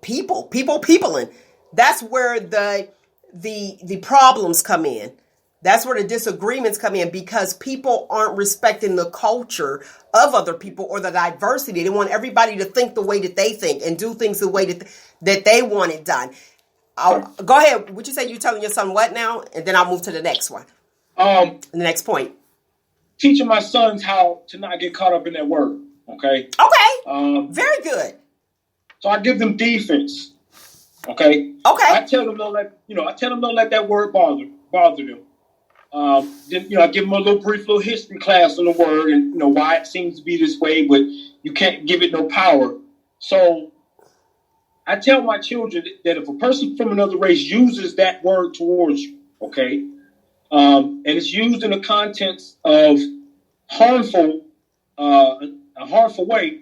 peopling, that's where the problems come in. That's where the disagreements come in, because people aren't respecting the culture of other people or the diversity. They want everybody to think the way that they think and do things the way that they want it done. Go ahead. Would you say you're telling your son what now? And then I'll move to the next one. The next point. Teaching my sons how to not get caught up in that word. Okay. Okay. Very good. So I give them defense. Okay. Okay. I tell them don't let that word bother them. Then I give them a brief little history class on the word and why it seems to be this way, but you can't give it no power. So I tell my children that if a person from another race uses that word towards you, okay, and it's used in the contents of a harmful way,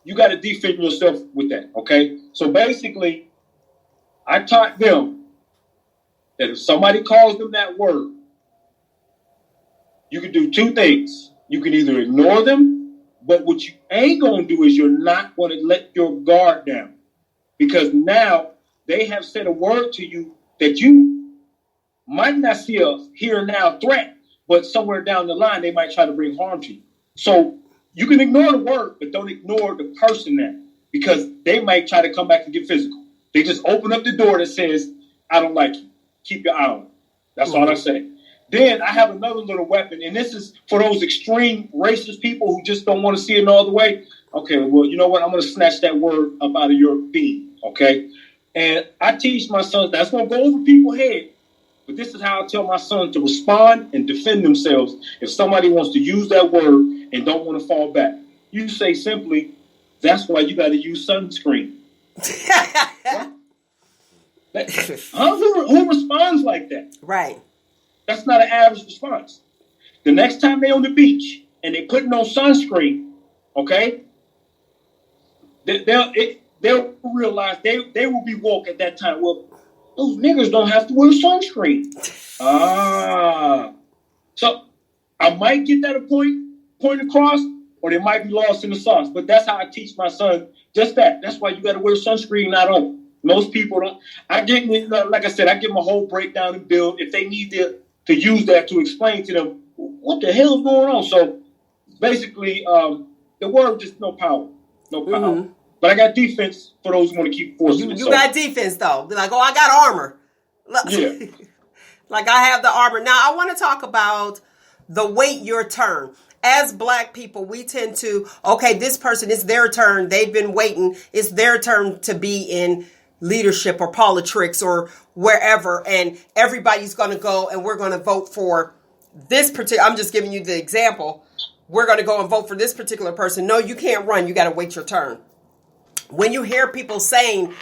you got to defend yourself with that, okay? So basically, I taught them that if somebody calls them that word, you can do two things. You can either ignore them, but what you ain't going to do is you're not going to let your guard down, because now they have said a word to you that you might not see a here and now threat, but somewhere down the line, they might try to bring harm to you. So you can ignore the word, but don't ignore the person now, because they might try to come back and get physical. They just open up the door that says, I don't like you. Keep your eye on it. That's all I say. Then I have another little weapon, and this is for those extreme racist people who just don't want to see it no other way. Okay, well, you know what? I'm going to snatch that word up out of your being, okay? And I teach my sons, that's going to go over people's head, but this is how I tell my sons to respond and defend themselves if somebody wants to use that word and don't want to fall back. You say simply, that's why you got to use sunscreen. Who responds like that? Right. That's not an average response. The next time they're on the beach and they putting on sunscreen, okay, they'll realize they will be woke at that time. Well, those niggas don't have to wear sunscreen. So I might get that point across, or they might be lost in the sauce. But that's how I teach my son just that. That's why you got to wear sunscreen, not on. Most people don't. Like I said, I give them a whole breakdown and build. If they need to use that to explain to them what the hell is going on. So basically, the word just no power. Mm-hmm. But I got defense for those who want to keep forcing it. You got defense, though. Like, I got armor. Yeah. Like, I have the armor. Now, I want to talk about the wait your turn. As Black people, we tend to, okay, this person, it's their turn. They've been waiting. It's their turn to be in leadership or politics or wherever. And everybody's going to go and we're going to vote for this particular, I'm just giving you the example. We're going to go and vote for this particular person. No, you can't run. You got to wait your turn. When you hear people saying,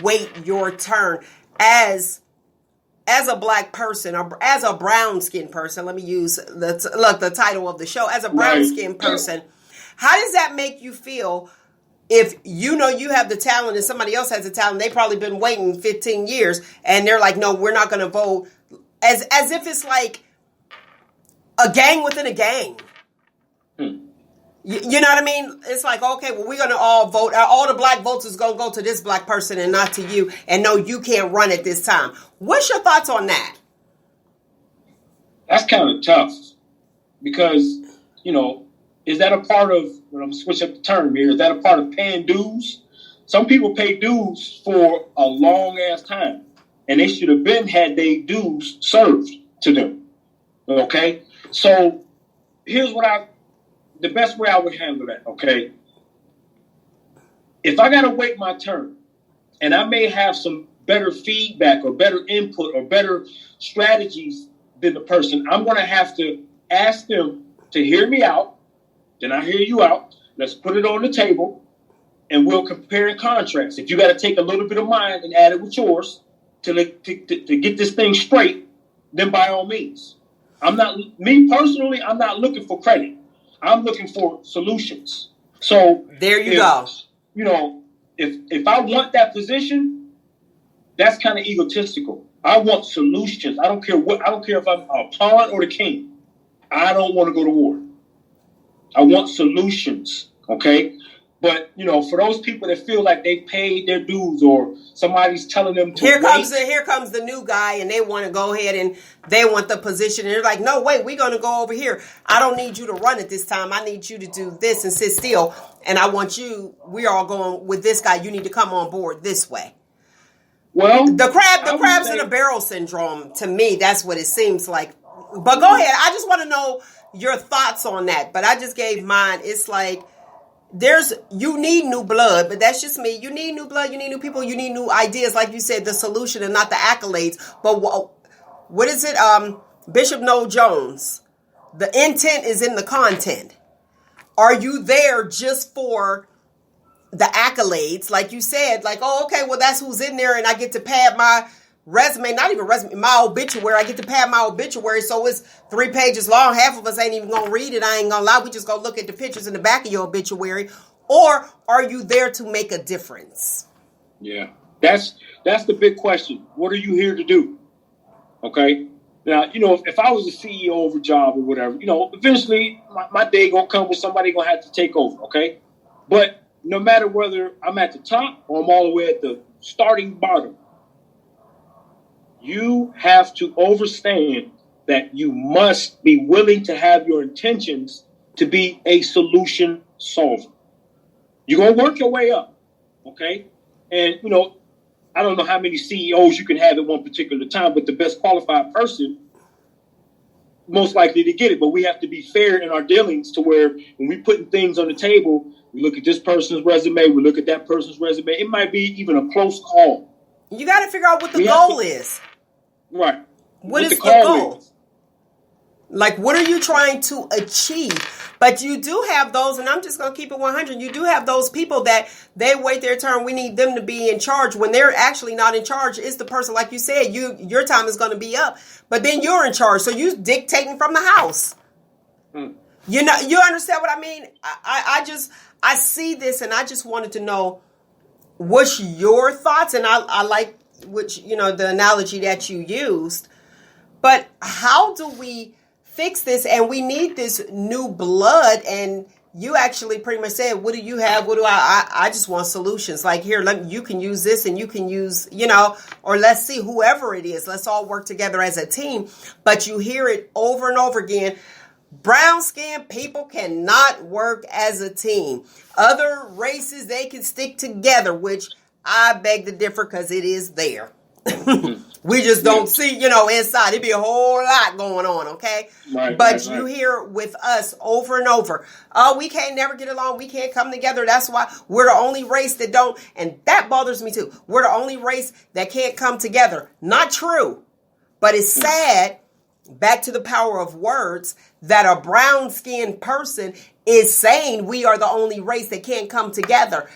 wait your turn, as a Black person, or as a brown-skinned person, let me use the title of the show, as a brown-skinned person, how does that make you feel if you know you have the talent and somebody else has the talent? They've probably been waiting 15 years, and they're like, no, we're not going to vote, as if it's like a gang within a gang. You know what I mean? It's like, okay, well, we're going to all vote. All the Black votes is going to go to this Black person and not to you. And no, you can't run at this time. What's your thoughts on that? That's kind of tough because, is that a part of, when I'm switch up the term here, is that a part of paying dues? Some people pay dues for a long ass time, and they should have been had their dues served to them. Okay? So here's the best way I would handle that, okay? If I got to wait my turn, and I may have some better feedback or better input or better strategies than the person, I'm going to have to ask them to hear me out. Then I hear you out. Let's put it on the table, and we'll compare and contrast. If you got to take a little bit of mine and add it with yours to get this thing straight, then by all means. I'm not looking for credit. I'm looking for solutions. So there you go. If I want that position, that's kind of egotistical. I want solutions. I don't care if I'm a pawn or the king. I don't want to go to war. I want solutions. Okay. But, for those people that feel like they paid their dues or somebody's telling them to here comes the new guy and they want to go ahead and they want the position. And they're like, no, wait, we're going to go over here. I don't need you to run it this time. I need you to do this and sit still. And I want we're all going with this guy. You need to come on board this way. Well, the crabs in a barrel syndrome, to me, that's what it seems like. But go ahead. I just want to know your thoughts on that. But I just gave mine. It's like, you need new blood, but that's just me. You need new blood, you need new people, you need new ideas. Like you said, the solution and not the accolades. But what is it? Bishop Noel Jones. The intent is in the content. Are you there just for the accolades? Like you said, like, oh, okay, well, that's who's in there and I get to pad my resume, not even resume, my obituary. I get to pad my obituary, so it's 3 pages long. Half of us ain't even gonna read it. I ain't gonna lie. We just gonna look at the pictures in the back of your obituary. Or are you there to make a difference? Yeah, that's the big question. What are you here to do? Okay. Now, if I was a CEO of a job or whatever, eventually my day gonna come where somebody gonna have to take over. Okay. But no matter whether I'm at the top or I'm all the way at the starting bottom, you have to understand that you must be willing to have your intentions to be a solution solver. You're going to work your way up, okay? And, I don't know how many CEOs you can have at one particular time, but the best qualified person, most likely to get it. But we have to be fair in our dealings to where when we're putting things on the table, we look at this person's resume, we look at that person's resume. It might be even a close call. You got to figure out what the goal is. Right. What is the goal? Like, what are you trying to achieve? But you do have those, and I'm just going to keep it 100. You do have those people that they wait their turn. We need them to be in charge when they're actually not in charge. It's the person, like you said, your time is going to be up, but then you're in charge. So you dictating from the house. You understand what I mean? I see this and I just wanted to know what's your thoughts. And I like the analogy that you used, but how do we fix this? And we need this new blood. And you actually pretty much said, what do you have? What do I just want solutions. Like, here, you can use this and you can use, or let's see, whoever it is, let's all work together as a team. But you hear it over and over again. Brown skinned people cannot work as a team. Other races, they can stick together, which I beg to differ because it is there. We just don't see, inside. It'd be a whole lot going on, okay? But you hear with us over and over, oh, we can't never get along. We can't come together. That's why we're the only race that don't. And that bothers me too. We're the only race that can't come together. Not true. But it's sad, back to the power of words, that a brown-skinned person is saying we are the only race that can't come together.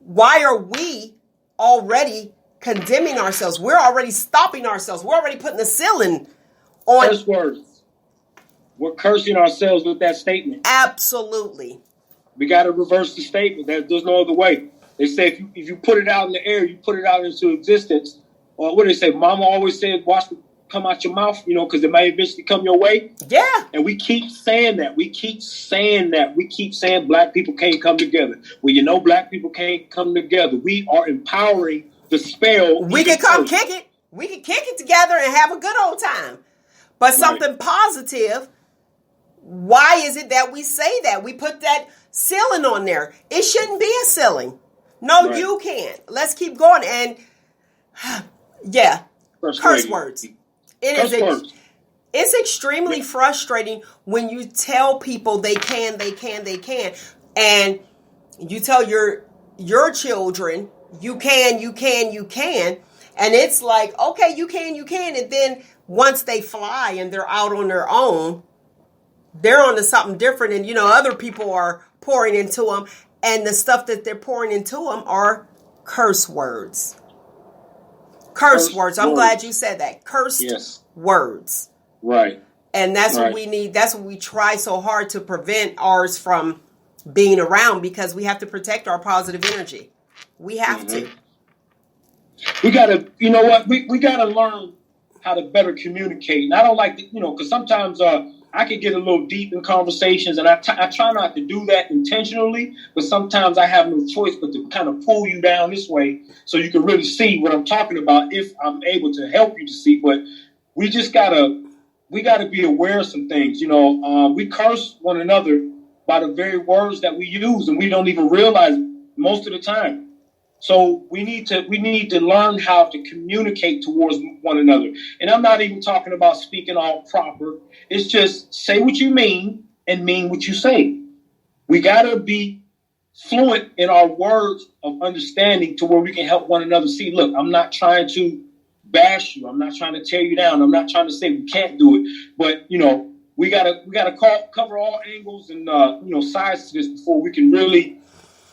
Why are we already condemning ourselves? We're already stopping ourselves. We're already putting a ceiling on. Curse words. We're cursing ourselves with that statement. Absolutely. We got to reverse the statement. There's no other way. They say if you put it out in the air, you put it out into existence. Or what do they say? Mama always said, watch it come out your mouth, because it might eventually come your way. Yeah. And we keep saying that. We keep saying black people can't come together. Well, black people can't come together. We are empowering the spell. We can come kick it. We can kick it together and have a good old time. But something positive, why is it that we say that? We put that ceiling on there. It shouldn't be a ceiling. No, you can't. Let's keep going. And yeah, curse words. It's extremely frustrating when you tell people they can. And you tell your children, you can. And it's like, okay, you can. And then once they fly and they're out on their own, they're onto something different. And, other people are pouring into them. And the stuff that they're pouring into them are curse words. Curse words. I'm glad you said that. Cursed words. Right. And that's what we need. That's what we try so hard to prevent ours from being around, because we have to protect our positive energy. We have to. We gotta, you know what? We gotta learn how to better communicate. And I don't like, because sometimes I can get a little deep in conversations, and I try not to do that intentionally, but sometimes I have no choice but to kind of pull you down this way so you can really see what I'm talking about if I'm able to help you to see. But we gotta be aware of some things. We curse one another by the very words that we use, and we don't even realize it most of the time. So we need to learn how to communicate towards one another. And I'm not even talking about speaking all proper. It's just say what you mean and mean what you say. We got to be fluent in our words of understanding to where we can help one another see, look, I'm not trying to bash you. I'm not trying to tear you down. I'm not trying to say we can't do it. But, we gotta cover all angles and, sides to this before we can really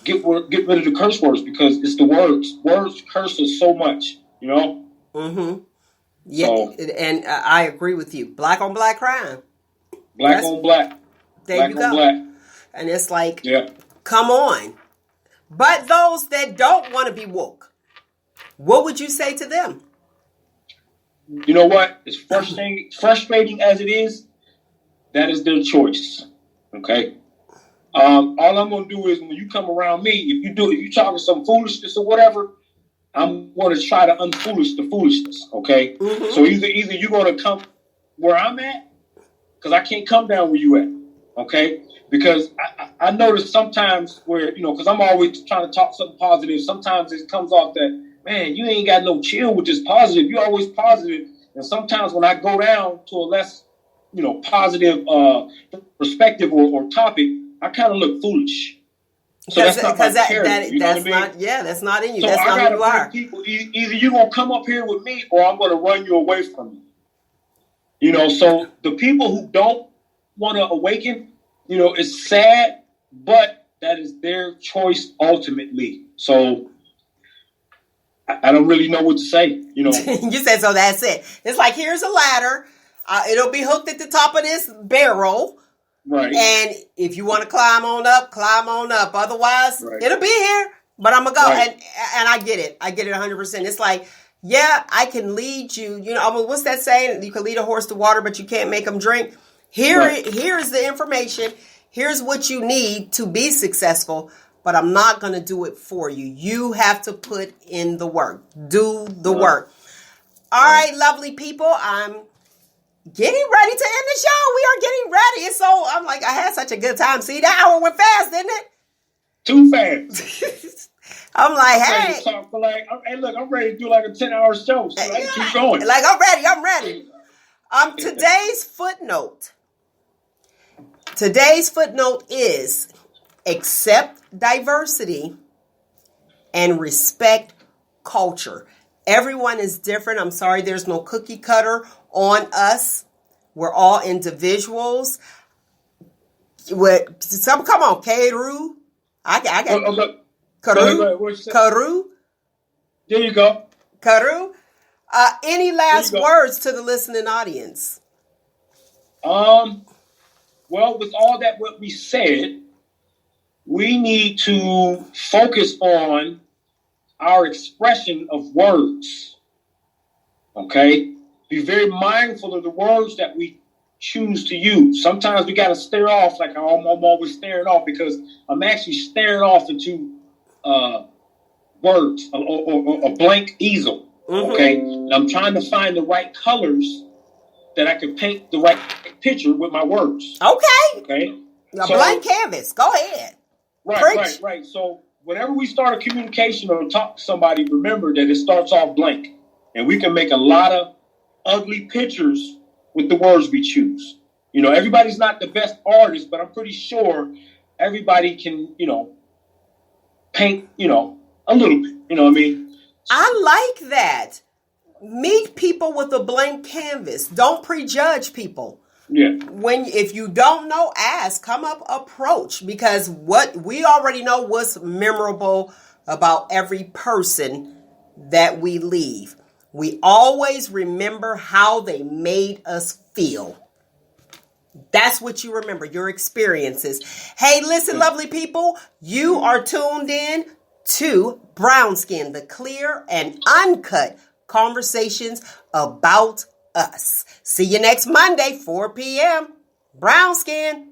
get rid of the curse words, because it's the words. Words curse us so much, Mm-hmm. Yeah, so, and I agree with you. Black on black crime. Black on black. There black you go. Black. And it's like, come on. But those that don't want to be woke, what would you say to them? You know what? As frustrating as it is, that is their choice. Okay? All I'm going to do is when you come around me, if you're talking some foolishness or whatever, I'm going to try to unfoolish the foolishness, okay? Mm-hmm. So either you're going to come where I'm at, because I can't come down where you at, okay? Because I notice sometimes where, because I'm always trying to talk something positive, sometimes it comes off that, man, you ain't got no chill with this positive. You're always positive. And sometimes when I go down to a less, positive perspective or topic, I kind of look foolish. So that's not my character. That's not in you. So that's not who you are. People, either you're going to come up here with me or I'm going to run you away from you. So the people who don't want to awaken, it's sad, but that is their choice ultimately. So I don't really know what to say, You said, so that's it. It's like, here's a ladder. It'll be hooked at the top of this barrel. Right. And if you want to climb on up. Otherwise, It'll be here. But I'm going to go. Right. And I get it. I get it 100%. It's like, yeah, I can lead you. What's that saying? You can lead a horse to water, but you can't make them drink. Here's the information. Here's what you need to be successful. But I'm not going to do it for you. You have to put in the work. Do the work. All right, lovely people. I'm getting ready to end the show. We are getting ready. I'm like, I had such a good time. See, that hour went fast, didn't it? Too fast. I'm like, hey. Look, I'm ready to do like a 10-hour show. So I can keep going. Like, I'm ready. Today's footnote is accept diversity and respect culture. Everyone is different. I'm sorry, there's no cookie cutter on us. We're all individuals. Come on, Kheru. I got Kheru. There you go. Kheru. Any last words to the listening audience? Well, with all that what we said, we need to focus on our expression of words. Okay? Be very mindful of the words that we choose to use. Sometimes we got to stare off, like I'm always staring off, because I'm actually staring off into words, or a blank easel. Mm-hmm. Okay? And I'm trying to find the right colors that I can paint the right picture with my words. Okay? A blank canvas. Go ahead. Right. So whenever we start a communication or talk to somebody, remember that it starts off blank. And we can make a lot of ugly pictures with the words we choose. Everybody's not the best artist, but I'm pretty sure everybody can, paint, a little bit. You know what I mean? I like that. Meet people with a blank canvas. Don't prejudge people. Yeah. If you don't know, ask, come up, approach, because what we already know what's memorable about every person that we leave. We always remember how they made us feel. That's what you remember, your experiences. Hey, listen, lovely people, you are tuned in to Brown Skin, the clear and uncut conversations about us. See you next Monday, 4 p.m. Brown Skin.